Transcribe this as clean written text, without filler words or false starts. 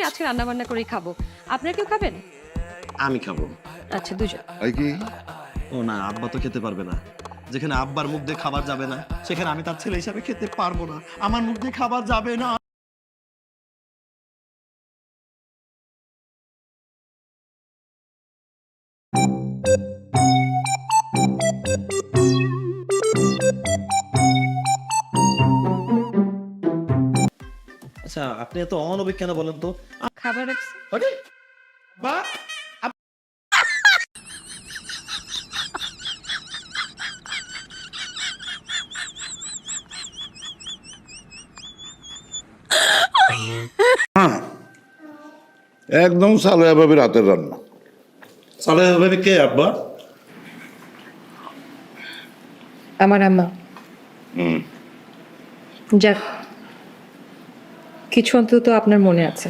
আজকে রান্না বান্না করেই খাবো। আপনারা কেউ খাবেন? আমি খাবো। আচ্ছা, দুজন। কি ও না, আব্বা তো খেতে পারবে না। যেখানে আব্বার মুখ দিয়ে খাবার যাবে না, সেখানে আমি তার ছেলে হিসাবে খেতে পারবো না। আমার মুখ দিয়ে খাবার যাবে না। আচ্ছা, আপনি এত অমানবিক কেন বলেন তো? খাবার রাখছি। আরে বা একদম সালেহা ভাবির রাতের রান্না। সালেহা ভাবি কে আব্বা? আমার আম্মা। যাক, কিছু অন্তত আপনার মনে আছে।